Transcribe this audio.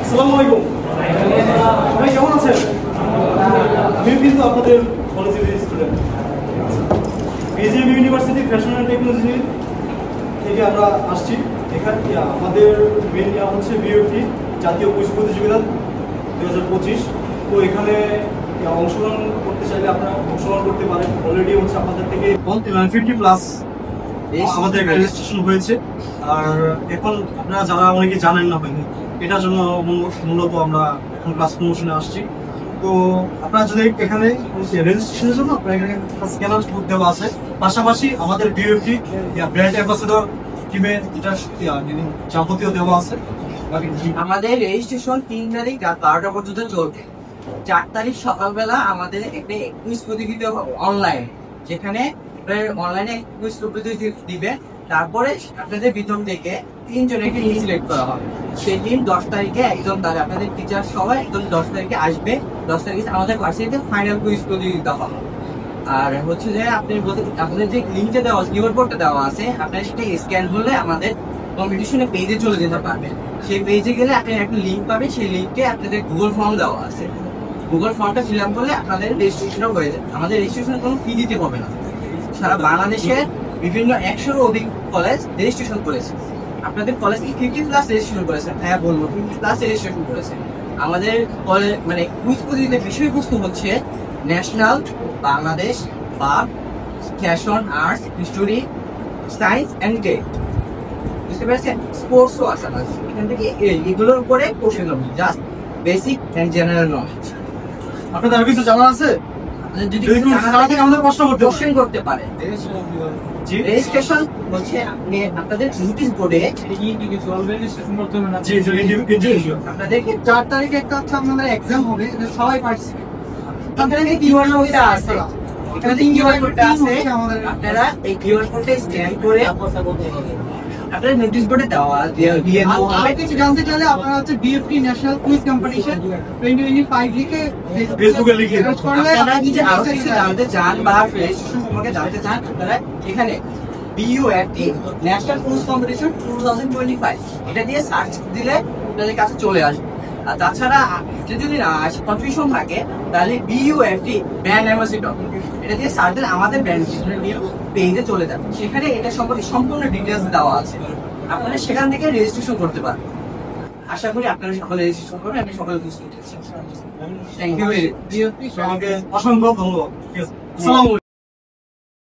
আসসালামু আলাইকুম। সবাই কেমন আছেন? আমি কিন্তু আপনাদের কলেজের student. BGM university fashion and technology থেকে আমরা আসছি। এখানে আমাদের মেন হচ্ছে বিএফটি জাতীয় কুইজ প্রতিযোগিতা 2025। তো এখানে অংশগ্রহণ করতে চাইলে আপনারা অংশগ্রহণ করতে পারেন। অলরেডি হচ্ছে আপনাদের থেকে 50+ আমাদের রেজিস্ট্রেশন হয়েছে। আর এখন আপনারা যারা অনেকে জানেন না হয়নি, এটার জন্য মূলত আমরা এখন ক্লাস প্রমোশনে আসছি। তো আপনারা যদি এখানে রেজিস্ট্রেশনের জন্য আপনার এখানে স্ক্যানার কোড দেওয়া আছে, পাশাপাশি আমাদের বিএফটি ব্র্যান্ড অ্যাম্বাসেডর টিমের এটা যাবতীয় দেওয়া আছে। আমাদের রেজিস্ট্রেশন 3 তারিখ রাত 12টা পর্যন্ত চলবে। 4 তারিখ সকালবেলা আমাদের একটা কুইজ প্রতিযোগিতা অনলাইন, যেখানে অনলাইনে কুইজ প্রতিযোগিতা দিবে। তারপরে আপনাদের ভিতর থেকে 3 জনকে সিলেক্ট করা হবে। সেই দিন 10 তারিখে একজন তাহলে আপনাদের টিচার সবাই একদম 10 তারিখে আসবে। 10 তারিখে আমাদের ভার্সিটিতে ফাইনাল কুইজ প্রতিযোগিতা হবে। আর হচ্ছে যে আপনাদের যে লিঙ্কটা দেওয়া আছে, কিউআর কোডটা দেওয়া আছে, আপনারা সেটা স্ক্যান করলে আমাদের কম্পিটিশনের পেজে চলে যেতে পারবেন। সেই পেজে গেলে আপনি একটা লিঙ্ক পাবেন। সেই লিঙ্কে আপনাদের গুগল ফর্ম দেওয়া আছে। গুগল ফর্মটা ফিল আপ করলে আপনাদের রেজিস্ট্রেশনও হয়ে যাবে। আমাদের রেজিস্ট্রেশনের কোনো ফি দিতে হবে না। সারা বাংলাদেশের বিভিন্ন 100-এরও অধিক কলেজ রেজিস্ট্রেশন করেছে। আপনাদের কলেজ কি 50+ রেজিস্ট্রেশন করেছে? হ্যাঁ বলবো, 50+ রেজিস্ট্রেশন করেছে। আমাদের কলেজ মানে কুইজ প্রতিযোগিতার বিষয়বস্তু হচ্ছে ন্যাশনাল, বাংলাদেশ, বা fashion, arts, history, science and tech. বুঝতে পারছেন? স্পোর্টসও আছে আমাদের। এখান থেকে এগুলোর উপরে কোশ্চেন হবে, just basic and general knowledge. আপনাদের আর কিছু জানা আছে? যদি আমাদের প্রশ্ন কোশ্চেন করতে পারে। রেজিস্ট্রেশন হচ্ছে আপনাদের নোটিশ বোর্ডে আপনাদেরকে 4 তারিখে একটা হচ্ছে আপনাদের এক্সাম হবে, সবাই পার্টিসিপেট। আপনাদের কিউআর কোডটা আছে, এখানে কিউআর কোডটা আছে। আপনারা এই কিউআর কোডটা স্ক্যান করে আপনাদের নোটিশ বোর্ডে দিয়ে দেওয়া হবে। কিছু জানতে চাইলে আপনারা হচ্ছে বিএফটি ন্যাশনাল কুইজ কম্পিটিশন 2025 লিখে ফেসবুকে লিখে করলে আপনারা যদি আরো কিছু জানতে চান বা রেজিস্ট্রেশন সম্পর্কে জানতে চান, আপনারা এখানে বিইউএফটি ন্যাশনাল কুইজ কম্পিটিশন 2025 এটা দিয়ে সার্চ দিলে আপনাদের কাছে চলে আসবে। আর তাছাড়া যদি না কনফিউশন থাকে, তাহলে বিইউএফটি ব্র্যান্ড অ্যাম্বাসেডর এটা দিয়ে সার্চ দিলে আমাদের ব্র্যান্ড পেজে চলে যাবে। সেখানে এটা সম্পর্কে সম্পূর্ণ ডিটেলস দেওয়া আছে। আপনারা সেখান থেকে রেজিস্ট্রেশন করতে পারেন। আশা করি আপনারা সকলে রেজিস্ট্রেশন করবেন। আমি সকলে বুঝতে পেরেছি। Thank you very much. অসংখ্য ধন্যবাদ।